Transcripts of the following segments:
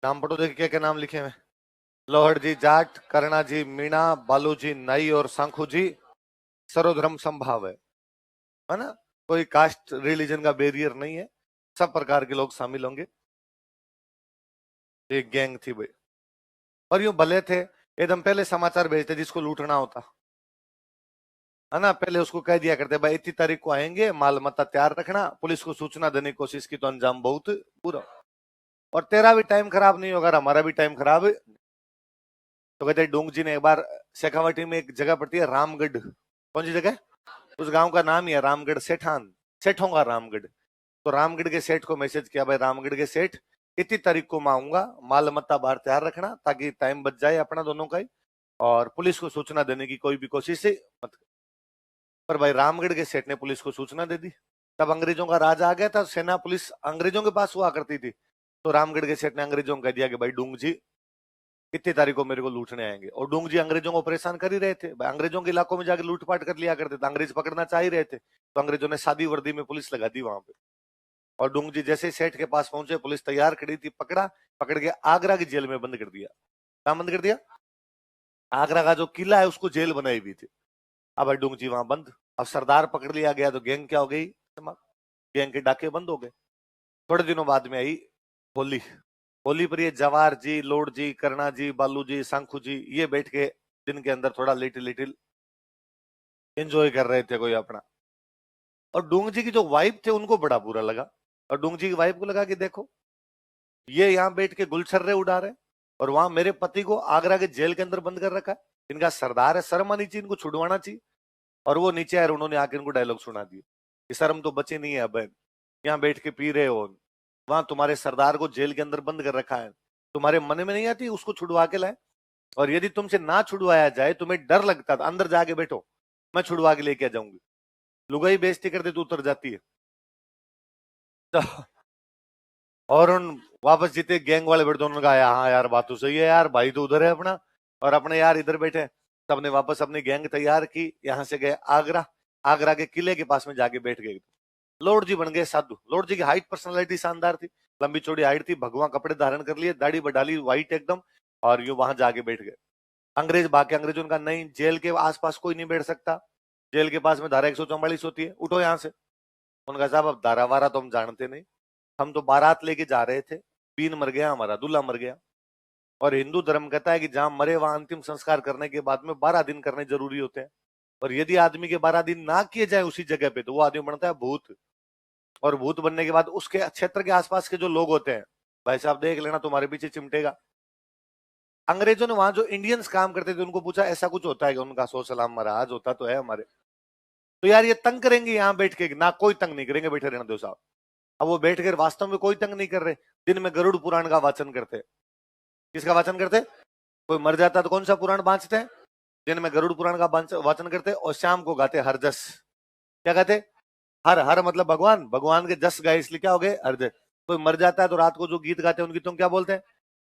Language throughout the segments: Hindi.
नाम पढ़ो, देखिए क्या क्या नाम लिखे हुए। लोहड़ जी जाट, करणा जी मीणा, बालू जी नाई और सांखू जी सर्वधर्म संभाव है ना। कोई कास्ट रिलीजन का बैरियर नहीं है, सब प्रकार के लोग शामिल होंगे। एक गैंग थी भाई, और यूं भले थे एकदम। पहले समाचार भेजते जिसको लूटना होता है ना, पहले उसको कह दिया करते भाई इतनी तारीख को आएंगे, माल मत्ता तैयार रखना, पुलिस को सूचना देने की कोशिश की तो अंजाम बहुत बुरा। और तेरा भी टाइम खराब नहीं होगा, हमारा भी टाइम खराब है। तो कहते डूंग जी ने एक बार, शेखावाटी में एक जगह पड़ती है रामगढ़, कौन सी जगह, उस गांव का नाम ही है रामगढ़, सेठान, सेठों का रामगढ़। तो रामगढ़ के सेठ को मैसेज किया, भाई रामगढ़ के सेठ इतनी तारीख को मैं आऊंगा, माल मत्ता बाहर तैयार रखना ताकि टाइम बच जाए अपना दोनों का ही, और पुलिस को सूचना देने की कोई भी कोशिश है मत। पर भाई रामगढ़ के सेठ ने पुलिस को सूचना दे दी। तब अंग्रेजों का राज आ गया था, सेना पुलिस अंग्रेजों के पास हुआ करती थी। तो रामगढ़ के सेठ ने अंग्रेजों को कह दिया कि भाई डूंग जी इतनी तारीख को मेरे को लूटने आएंगे। और डूंग जी अंग्रेजों को परेशान कर ही रहे थे भाई, अंग्रेजों के इलाकों में जाके लूटपाट कर लिया करते थे, अंग्रेज पकड़ना चाह ही रहे थे। तो अंग्रेजों ने सादी वर्दी में पुलिस लगा दी वहां पे। और डूंग जी जैसे ही सेठ के पास पहुंचे, पुलिस तैयार खड़ी थी, पकड़ा, पकड़ के आगरा की जेल में बंद कर दिया। कहा बंद कर दिया? आगरा का जो किला है उसको जेल बनाई हुई थी। अब भाई डूंग जी वहां बंद। अब सरदार पकड़ लिया गया तो गैंग क्या हो गई, गैंग के डाके बंद हो गए। थोड़े दिनों बाद में आई होली। होली पर ये जवाहर जी, लोड जी, करना जी, बालू जी, सांखू जी ये बैठ के दिन के अंदर थोड़ा लिटिल लिटिल एंजॉय कर रहे थे कोई अपना। और डूंग जी की जो वाइफ थे उनको बड़ा बुरा लगा। और डूंग जी की वाइफ को लगा कि देखो ये यहाँ बैठ के गुलछर्रे उड़ा रहे, और वहां मेरे पति को आगरा के जेल के अंदर बंद कर रखा है। इनका सरदार है, शर्म आनी चाहिए, इनको छुड़वाना चाहिए। और वो नीचे आए, उन्होंने आके इनको डायलॉग सुना दिए कि शर्म तो बची नहीं है बहन, यहाँ बैठ के पी रहे हो, वहां तुम्हारे सरदार को जेल के अंदर बंद कर रखा है, तुम्हारे मन में नहीं आती उसको छुड़वा के लाए? और यदि तुमसे ना छुड़वाया जाए, तुम्हें डर लगता था, अंदर जाके बैठो मैं छुड़वा के लेके आ जाऊंगी, लुगाई बेइज्जती कर दे तो उतर जाती है। तो और उन वापस जीते गैंग वाले बैठे, उन्होंने कहा हाँ यार बात तो सही है यार, भाई तो उधर है अपना और अपने यार इधर बैठे। सबने वापस अपनी गैंग तैयार की, यहां से गए आगरा। आगरा के किले के पास में जाके बैठ गए। लॉर्ड जी बन गए साधु। लॉर्ड जी की हाइट पर्सनालिटी शानदार थी, लंबी चौड़ी हाइट थी, भगवा कपड़े धारण कर लिए, दाढ़ी बढ़ा ली व्हाइट एकदम, और यूं वहां जाके बैठ गए। अंग्रेज भागे, अंग्रेजों ने कहा नहीं जेल के आसपास कोई नहीं बैठ सकता, जेल के पास में धारा 144 होती है, उठो यहाँ से। उनका साहब अब धारा वारा तो हम जानते नहीं, हम तो बारात लेके जा रहे थे, बीन मर गया, हमारा दूल्हा मर गया। और हिंदू धर्म कहता है कि जहां मरे वहां अंतिम संस्कार करने के बाद में 12 दिन करने जरूरी होते हैं। और यदि आदमी के 12 दिन ना किए जाए उसी जगह पे, तो वो आदमी बनता है भूत। और भूत बनने के बाद उसके क्षेत्र के आसपास के जो लोग होते हैं, भाई साहब देख लेना तुम्हारे पीछे चिमटेगा। अंग्रेजों ने वहां जो इंडियंस काम करते थे उनको पूछा ऐसा कुछ होता है कि? उनका सो सलाम महाराज होता तो है हमारे। तो यार ये तंग करेंगे यहाँ बैठ के ना? कोई तंग नहीं करेंगे, बैठे रहना दो साहब। अब वो बैठ कर वास्तव में कोई तंग नहीं कर रहे, दिन में गरुड़ पुराण का वाचन करते। किसका वाचन करते? कोई मर जाता तो कौन सा पुराण बांचते हैं? दिन में गरुड़ पुराण का वाचन करते, और शाम को गाते हरजस। क्या कहते? हर हर मतलब भगवान, भगवान के जस गाए इसलिए क्या हो गए हरजस। कोई मर जाता है तो रात को जो गीत गाते हैं उनकी तुम क्या बोलते हैं?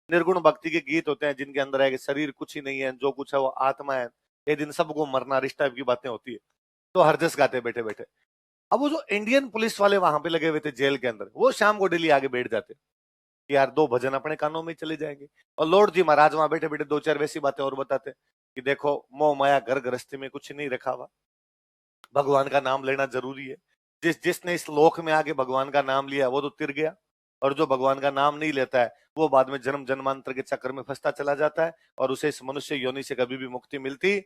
निर्गुण भक्ति के गीत होते हैं, जिनके अंदर है कि शरीर कुछ ही नहीं है, जो कुछ है वो आत्मा है, ये दिन सबको मरना, इस टाइप की बातें होती है। तो हरजस गाते हैं बैठे बैठे। अब वो जो इंडियन पुलिस वाले वहां पे लगे हुए थे जेल के अंदर, वो शाम को डेली आगे बैठ जाते कि यार दो भजन अपने कानों में चले जाएंगे। और लॉर्ड जी महाराज वहां बैठे बैठे दो चार वैसी बातें और बताते कि देखो मोह माया घर गृहस्थी में कुछ नहीं रखा हुआ, भगवान का नाम लेना जरूरी है। जिसने इस लोक में आके भगवान का नाम लिया वो तो तिर गया, और जो भगवान का नाम नहीं लेता है वो बाद में जन्म जन्मांतर के चक्कर में फंसता चला जाता है, और उसे इस मनुष्य योनि से कभी भी मुक्ति मिलती।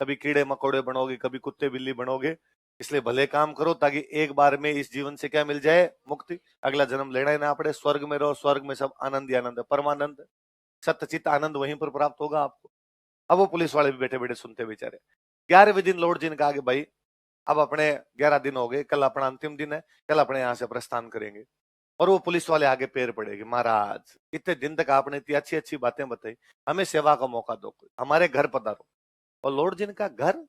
कभी कीड़े मकोड़े बनोगे, कभी कुत्ते बिल्ली बनोगे। इसलिए भले काम करो ताकि एक बार में इस जीवन से क्या मिल जाए, मुक्ति, अगला जन्म लेना ही ना पड़े, स्वर्ग में रहो, स्वर्ग में सब आनंद ही आनंद है, परमानंद, सत्यचित आनंद वहीं पर प्राप्त होगा आपको। अब वो पुलिस वाले भी बैठे बैठे सुनते बेचारे। 11वें दिन लॉर्ड जी ने कहा कि भाई अब अपने 11 दिन हो गए, कल अपना अंतिम दिन है, कल अपने यहाँ से प्रस्थान करेंगे। और वो पुलिस वाले आगे पैर पड़ेगे, महाराज इतने दिन तक आपने इतनी अच्छी अच्छी बातें बताई, हमें सेवा का मौका दो, हमारे घर पधारो। और लॉर्ड जी ने कहा घर?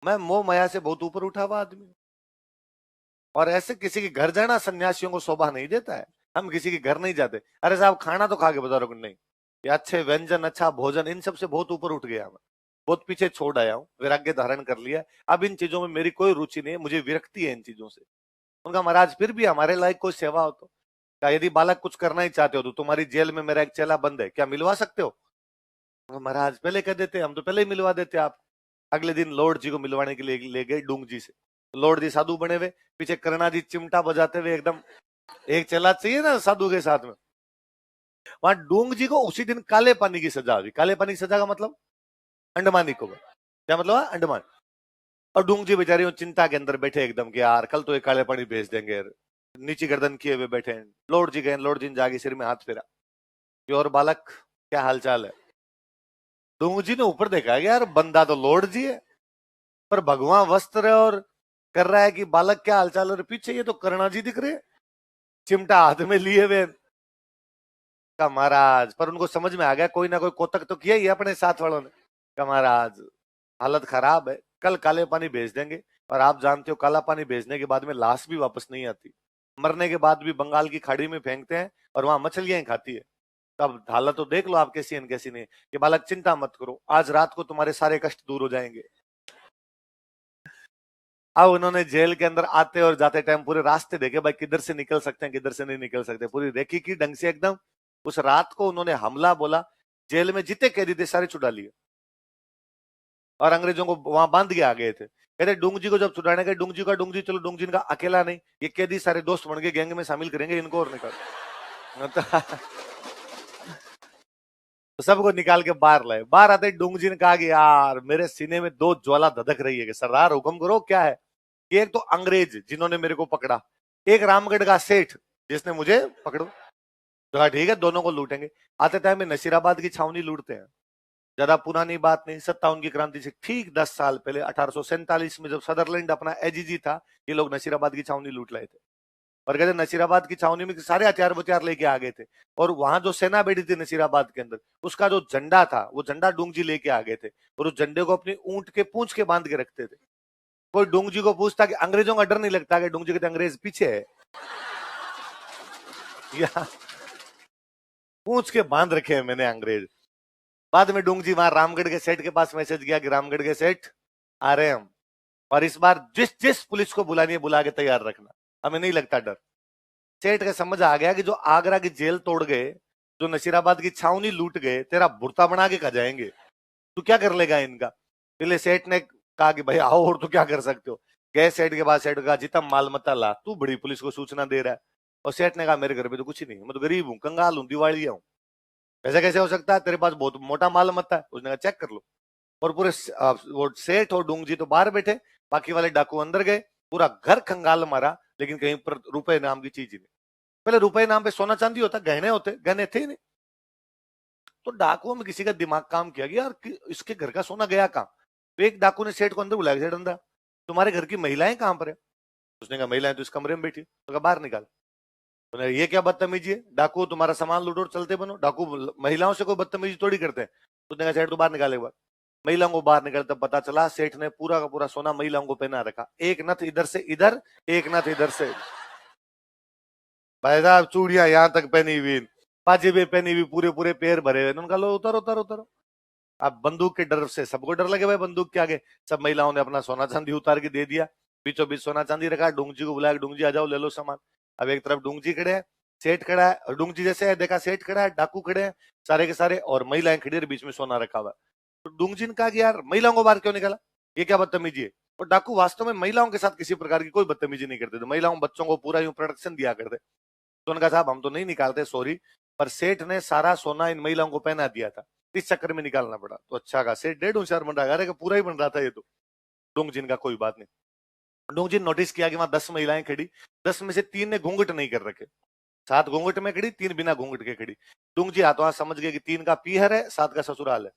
मैं मोह माया से बहुत ऊपर उठा हुआ आदमी, और ऐसे किसी के घर जाना सन्यासियों को शोभा नहीं देता है, हम किसी के घर नहीं जाते। अरे साहब खाना तो खा के बता रहा हूँ नहीं, ये अच्छे व्यंजन, अच्छा भोजन, इन सब से बहुत ऊपर उठ गया मैं, बहुत पीछे छोड़ आया हूँ, वैराग्य धारण कर लिया। अब इन चीजों में मेरी कोई रुचि नहीं है, मुझे विरक्ति है इन चीजों से। उनका महाराज फिर भी हमारे लायक कोई सेवा हो तो। क्या यदि बालक कुछ करना ही चाहते हो तो तुम्हारी जेल में मेरा एक चेला बंद है, क्या मिलवा सकते हो? महाराज पहले कह देते, हम तो पहले ही मिलवा देते आप। अगले दिन लॉर्ड जी को मिलवाने के लिए ले गए डूंग जी से। लॉर्ड जी साधु बने हुए, पीछे करुणा जी चिमटा बजाते हुए, एकदम एक चेला चाहिए ना साधु के साथ में। वहां डूंग जी को उसी दिन काले पानी की सजा हुई। काले पानी की सजा का मतलब अंडमानी को, क्या मतलब है? अंडमान। और डूंग जी बेचारी चिंता के अंदर बैठे एकदम कि यार कल तो ये काले पानी भेज देंगे, नीची गर्दन किए हुए बैठे। लॉर्ड जी गए, लॉर्ड जी ने जाके सिर में हाथ फेरा कि और बालक क्या हालचाल है? डूंग जी ने ऊपर देखा कि यार बंदा तो लॉर्ड जी है, पर भगवान वस्त्र और कर रहा है कि बालक क्या हालचाल, और पीछे ये तो करुणा जी दिख रहे, चिमटा हाथ में लिए हुए। का महाराज, पर उनको समझ में आ गया कोई ना कोई कोतक तो किया ही अपने साथ वालों ने। का महाराज हालत खराब है, कल काले पानी भेज देंगे, और आप जानते हो काला पानी भेजने के बाद में लाश भी वापस नहीं आती, मरने के बाद भी बंगाल की खाड़ी में फेंकते हैं और वहां मछलियां ही खाती है। तब हालत तो देख लो आप कैसी है कैसी नहीं। कि बालक चिंता मत करो, आज रात को तुम्हारे सारे कष्ट दूर हो जाएंगे। अब उन्होंने जेल के अंदर आते और जाते टाइम पूरे रास्ते देखे, भाई किधर से निकल सकते हैं किधर से नहीं निकल सकते, पूरी रेखी की ढंग से एकदम। उस रात को उन्होंने हमला बोला, जेल में जितने कैदी थे सारे छुड़ा लिए और अंग्रेजों को वहां बांध के आ गए थे। कहते डूंग जी को जब छुड़ाने गए, डूंग जी का डूंग जी, चलो डूंग जी का अकेला नहीं, ये कैदी सारे दोस्त बन के गैंग में शामिल करेंगे इनको और निकाल। तो सबको निकाल के बाहर लाए। बाहर आते डूंग जी ने कहा कि यार मेरे सीने में दो ज्वाला धधक रही है कि सरदार हुक्म करो क्या है? कि एक तो अंग्रेज जिन्होंने मेरे को पकड़ा, एक रामगढ़ का सेठ जिसने मुझे पकड़ो। तो कहा ठीक है दोनों को लूटेंगे। आते टाइम में नसीराबाद की छावनी लूटते हैं। ज्यादा पुरानी बात नहीं, 57 की क्रांति से ठीक 10 साल पहले 1847 में जब सदरलैंड अपना एजीजी था, ये लोग नसीराबाद की छावनी लूट लाए थे। और कहते नसीराबाद की छावनी में सारे हथियार वथियार लेके आ गए थे। और वहां जो सेना बैठी थी नसीराबाद के अंदर, उसका जो झंडा था वो झंडा डूंग जी लेके आ गए थे, और उस झंडे को अपनी ऊंट के पूंछ के बांध के रखते थे। कोई डूंग जी को पूछता कि अंग्रेजों का डर नहीं लगता? कि डूंग जी कहते अंग्रेज पीछे है, या पूंछ के बांध रखे हैं मैंने अंग्रेज। बाद में डूंग जी वहां रामगढ़ के सेठ के पास मैसेज किया कि रामगढ़ के सेठ आ रहे हैं हम, और इस बार जिस जिस पुलिस को बुलानी है बुला के तैयार रखना, हमें नहीं लगता डर। सेठ का समझ आ गया कि जो आगरा की जेल तोड़ गए, जो नसीराबाद की छावनी लूट गए, तेरा भुर्ता बना के खा जाएंगे, तू क्या कर लेगा इनका? इसलिए सेठ ने कहा कि भाई आओ, और तू क्या कर सकते हो? गए सेठ के पास, सेठ कहा जितना माल मता ला, तू बड़ी पुलिस को सूचना दे रहा है। और सेठ ने कहा मेरे घर पे तो कुछ ही नहीं, मैं तो गरीब हूँ, कंगाल हूँ, दिवालिया हूँ, ऐसा कैसे हो सकता है? तेरे पास बहुत मोटा माल मता है। उसने कहा चेक कर लो। और पूरे वो सेठ और डूंग जी तो बाहर बैठे, बाकी वाले डाकू अंदर गए, पूरा घर खंगाल मारा, लेकिन कहीं पर रुपए नाम की चीज ही नहीं। पहले रुपए नाम पे सोना चांदी होता, गहने होते, गहने थे ही नहीं। तो डाकुओं में किसी का दिमाग काम किया कि यार इसके घर का सोना गया कहाँ? तो एक डाकू ने सेठ को अंदर बुलाया, सेठ अंदर तुम्हारे घर की महिलाएं कहां पर है? उसने कहा महिलाएं तो इस कमरे में बैठी। तो कहा बाहर निकाल। तो ये क्या बदतमीजी है? डाकू तुम्हारा सामान लूटो और चलते बनो, डाकू महिलाओं से कोई बदतमीजी थोड़ी करते हैं। उसने कहा सेठ तो बाहर निकाले। बार महिलाओं को बाहर निकलता पता चला सेठ ने पूरा का पूरा सोना महिलाओं को पहना रखा, एक नथ इधर से इधर, एक नथ इधर से। भाई साहब चूड़ियां यहां तक पहनी हुई, पाजेबे पहनी हुई, पूरे पूरे पैर भरे हुए। उन्होंने कहा लो उतारो उतारो उतारो। अब बंदूक के डर से सबको डर लगे भाई बंदूक के आगे। सब महिलाओं ने अपना सोना चांदी उतार के दे दिया, बीचों बीच सोना चांदी रखा। डूंग जी को बुलाया, डूंग जी आ जाओ ले लो सामान। अब एक तरफ डूंग जी खड़े हैं, सेठ खड़ा है, और डूंग जी जैसे है देखा सेठ खड़ा है, डाकू खड़े हैं सारे के सारे, और महिलाएं खड़ी है, बीच में सोना रखा हुआ। तो डूंग जी ने कहा कि यार महिलाओं को बाहर क्यों निकाला, ये क्या बदतमीजी है? और डाकू वास्तव में महिलाओं के साथ किसी प्रकार की कोई बदतमीजी नहीं करते थे, महिलाओं बच्चों को पूरा यूं प्रोटेक्शन दिया करते। तो उनका साहब हम तो नहीं निकालते सॉरी, पर सेठ ने सारा सोना इन महिलाओं को पहना दिया था, इस चक्कर में निकालना पड़ा। तो अच्छा का सेठ 1.5 बन रहा है, पूरा ही बन रहा था ये तो। डोंग जिन का कोई बात नहीं। डोंग जिन नोटिस किया कि वहां 10 महिलाएं खड़ी, 10 में से 3 ने घूंघट नहीं कर रखे, 7 घूंघट में खड़ी, 3 बिना घूंघट के खड़ी। डोंग जी हाथों हाथ समझ गए कि 3 का पीहर है, 7 का ससुराल है।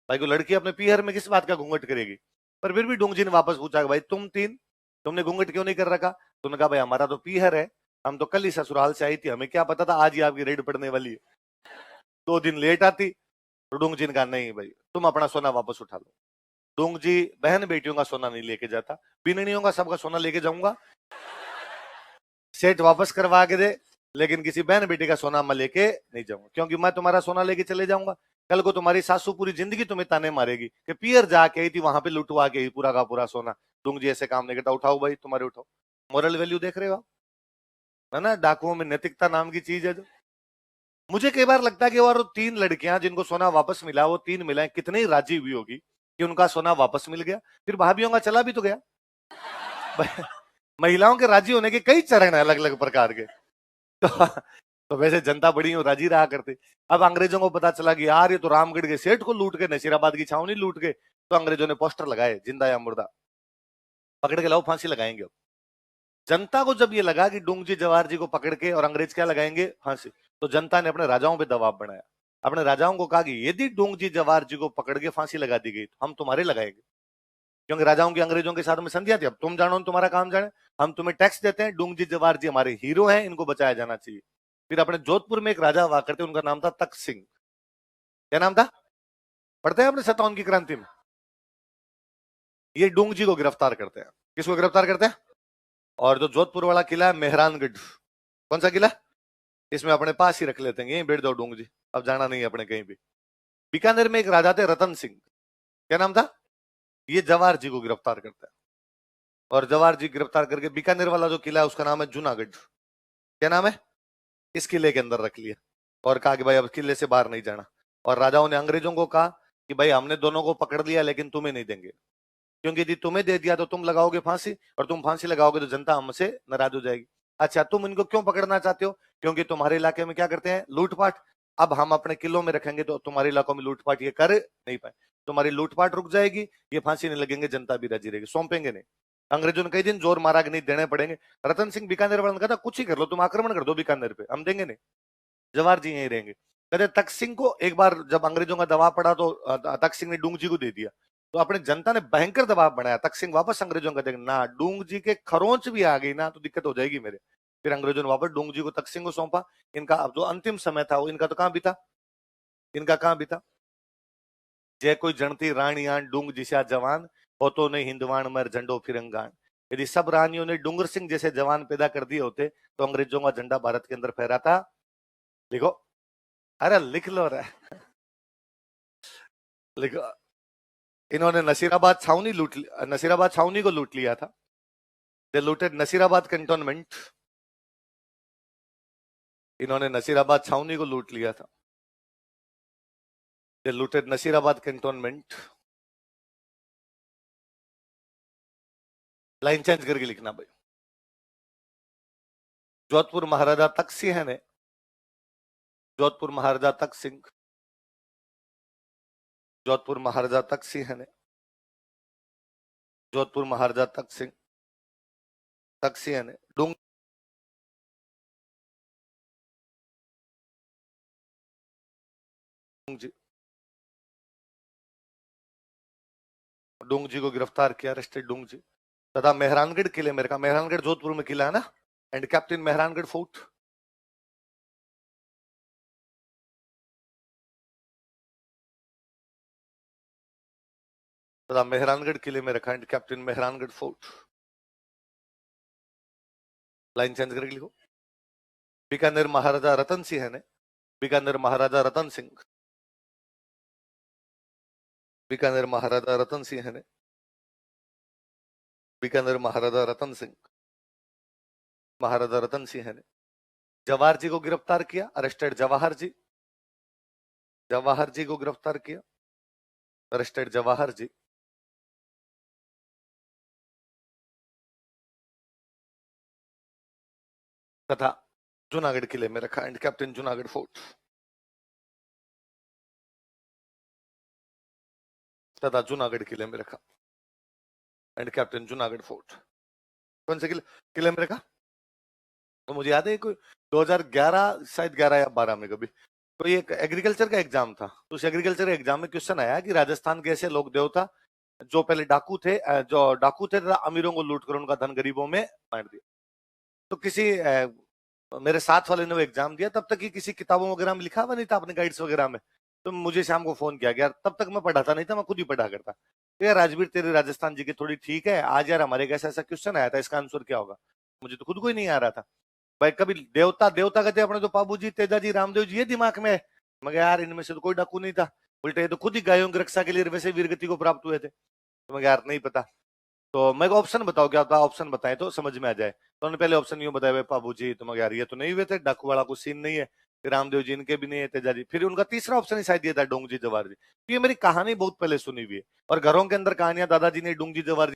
भाई को लड़की अपने पीहर में किस बात का घूंघट करेगी? पर फिर भी डोंग जी ने वापस पूछा भाई तुम 3 तुमने घूंघट क्यों नहीं कर रखा? तुमने कहा भाई हमारा तो पीहर है, हम तो कल ही ससुराल से आई थी, हमें क्या पता था आज ही आपकी रेड पड़ने वाली है, 2 दिन लेट आती। तो डोंग जी ने कहा नहीं भाई तुम अपना सोना वापस उठा लो। डोंग जी बहन बेटियों का सोना नहीं लेके जाता, बिननियों का सबका सोना लेके जाऊंगा, सेठ वापस करवा के दे, लेकिन किसी बहन बेटी का सोना मैं लेके नहीं जाऊंगा, क्योंकि मैं तुम्हारा सोना लेके चले जाऊंगा, कल को तुम्हारी सासू पूरी जिंदगी तुम्हें ताने मारेगी कि पियर जाके आई थी वहां पे लुटवा के ही पूरा का पूरा सोना। डोंग जी ऐसे काम नहीं करता, उठाओ भाई तुम्हारे उठाओ। मोरल वैल्यू देख रहे हो आप? है ना, डाकुओं में नैतिकता नाम की चीज है जो। मुझे कई बार लगता है कि वो 3 लड़कियां जिनको सोना वापस मिला, वो 3 मिला कितनी राजी हुई होगी कि उनका सोना वापस मिल गया। फिर भाभीियों का चला भी तो गया। महिलाओं के राजी होने के कई चरण है अलग अलग प्रकार के। तो वैसे जनता बड़ी हो राजी रहा करती। अब अंग्रेजों को पता चला कि यार ये तो रामगढ़ के सेठ को लूट के, नसीराबाद की छावनी लूट के, तो अंग्रेजों ने पोस्टर लगाए, जिंदा या मुर्दा, पकड़ के लाओ फांसी लगाएंगे। जनता को जब ये लगा कि डूंगजी जवाहर जी को पकड़ के और अंग्रेज क्या लगाएंगे, फांसी, तो जनता ने अपने राजाओं पे दबाव बनाया। अपने राजाओं को कहा कि यदि डूंगजी जवाहर जी को पकड़ के फांसी लगा दी गई तो हम तुम्हारे लगाएंगे, क्योंकि राजाओं की अंग्रेजों के साथ में संधियां थी। अब तुम जानो तुम्हारा काम जाने, हम तुम्हें टैक्स देते हैं, डूंगजी जवाहर जी हमारे हीरो हैं, इनको बचाया जाना चाहिए। फिर अपने जोधपुर में एक राजा हुआ करते, उनका नाम था तख्त सिंह। क्या नाम था, पढ़ते हैं अपने 57 की क्रांति में। ये डूंगजी को गिरफ्तार करते हैं। किसको गिरफ्तार करते हैं? और जो जोधपुर वाला किला है मेहरानगढ़, कौन सा किला, इसमें अपने पास ही रख लेते हैं, यहीं बैठ जाओ डूंगजी, अब जाना नहीं है अपने कहीं भी। बीकानेर में एक राजा थे रतन सिंह, क्या नाम था, ये जवाहर जी को गिरफ्तार करता है। और जवाहर जी गिरफ्तार करके बीकानेर वाला जो किला है उसका नाम है जूनागढ़, क्या नाम है, इस किले के अंदर रख लिया और कहा कि भाई अब किले से बाहर नहीं जाना। और राजाओं ने अंग्रेजों को कहा कि भाई हमने दोनों को पकड़ लिया लेकिन तुम्हें नहीं देंगे, क्योंकि यदि तुम्हें दे दिया तो तुम लगाओगे फांसी, और तुम फांसी लगाओगे तो जनता हमसे नाराज हो जाएगी। अच्छा, तुम इनको क्यों पकड़ना चाहते हो? क्योंकि तुम्हारे इलाके में क्या करते हैं, लूटपाट। अब हम अपने किलों में रखेंगे तो तुम्हारे इलाकों में लूटपाट ये कर नहीं पाए, तुम्हारी लूटपाट रुक जाएगी, ये फांसी नहीं लगेंगे, जनता भी राजी रहेगी, सौंपेंगे नहीं। अंग्रेजों ने कई दिन जोर मारा कि नहीं देने पड़ेंगे। रतन सिंह बीकानेर वाला ने कहा था कुछ ही कर लो, तुम आक्रमण कर दो बीकानेर पे, हम देंगे नहीं, जवाहर जी यहीं रहेंगे। कहते तख्त सिंह को एक बार जब अंग्रेजों का दबाव पड़ा तो तख्त सिंह ने डूंग जी को दे दिया, तो अपने जनता ने भयंकर दबाव बनाया, तख्त सिंह वापस अंग्रेजों का देंगे ना, डूंग जी के खरोंच भी आ गई ना तो दिक्कत हो जाएगी मेरे। फिर अंग्रेजों ने वापस डूंग जी को तख्त सिंह को सौंपा। इनका अब जो अंतिम समय था वो इनका तो कहां बीता, इनका कहां बीता। जय कोई जनती रानियान डूंग जिसा जवान, हो तो नहीं हिंदवान मर झंडो फिरंगान। यदि सब रानियों ने डूंगर सिंह जैसे जवान पैदा कर दिए होते तो अंग्रेजों का झंडा भारत के अंदर फहराता। लिखो, अरे लिख लो रे, लिखो। इन्होंने नसीराबाद छावनी लूट, नसीराबाद छावनी को लूट लिया था। दे लूटेड नसीराबाद कैंटोनमेंट, इन्होंने नसीराबाद छावनी को लूट लिया था। They looted Nasirabad cantonment. Line change करके लिखना भाई। जोधपुर महाराजा तख्त सिंह ने, जोधपुर महाराजा तख्त सिंह, जोधपुर महाराजा तख्त सिंह ने, जोधपुर महाराजा तख्त सिंह, तख्त सिंह ने डूंग जी, डूंग जी को गिरफ्तार किया, अरेस्टेड डूंग जी। तथा मेहरानगढ़ किले में रखा, मेहरानगढ़ जोधपुर में किला है ना, एंड कैप्टन मेहरानगढ़ फोर्ट। तथा मेहरानगढ़ किले में रखा, and captain Mehrangarh fort. Line change करके लिखो। बीकानेर महाराजा रतन सिंह ने, बीकानेर महाराजा रतन सिंह, बीकानेर महाराजा रतन सिंह ने, बीकानेर महाराजा रतन सिंह, महाराजा रतन सिंह ने जवाहर जी को गिरफ्तार किया, अरेस्टेड जवाहर जी, जवाहर जी को गिरफ्तार किया, अरेस्टेड जवाहर जी। तथा जूनागढ़ किले में रखा, एंड कैप्टन जूनागढ़ फोर्ट। तथा जूनागढ़ किले में रखा, एंड कैप्टन जूनागढ़ फोर्ट। कौन से किले में रखा? तो मुझे याद है कोई 2011 शायद 11 या 12 में कभी कोई एक एग्रीकल्चर का एग्जाम था, तो उस एग्रीकल्चर एग्जाम में क्वेश्चन आया कि राजस्थान के ऐसे लोग देवता जो पहले डाकू थे, जो डाकू थे तथा अमीरों को लूट कर उनका धन गरीबों में बांट दिया। तो किसी मेरे साथ वाले ने वो एग्जाम दिया, तब तक ही किसी किताबों वगैरह में लिखा हुआ नहीं था, अपने गाइड्स वगैरह में। तो मुझे शाम को फोन किया गया, तब तक मैं पढ़ाता नहीं था, मैं खुद ही पढ़ा करता। तो यार राजवीर तेरी राजस्थान जी की थोड़ी ठीक है, आज यार हमारे कैसा ऐसा क्वेश्चन आया था, इसका आंसर क्या होगा? मुझे तो खुद को ही नहीं आ रहा था भाई। कभी देवता देवता कहते अपने तो बाबू जी तेजाजी रामदेव जी ये दिमाग में है, मगर यार इनमें से तो कोई डाकू नहीं था, उल्टे ये तो खुद ही गायों की रक्षा के लिए वैसे वीरगति को प्राप्त हुए थे। तो मैं यार नहीं पता, तो मैं ऑप्शन बताओ क्या होता, ऑप्शन बताएं तो समझ में आ जाए। तो उन्होंने पहले ऑप्शन यूं बताया, बाबू जी तुम यार ये तो नहीं हुए थे, डाकू वाला कुछ सीन नहीं है, फिर रामदेव जी इनके भी नहीं है, तेजा जी, फिर उनका तीसरा ऑप्शन ही शायद ये था डोंग जी जवार जी। तो ये मेरी कहानी बहुत पहले सुनी हुई है, और घरों के अंदर कहानियां दादाजी ने डोंग जी जवार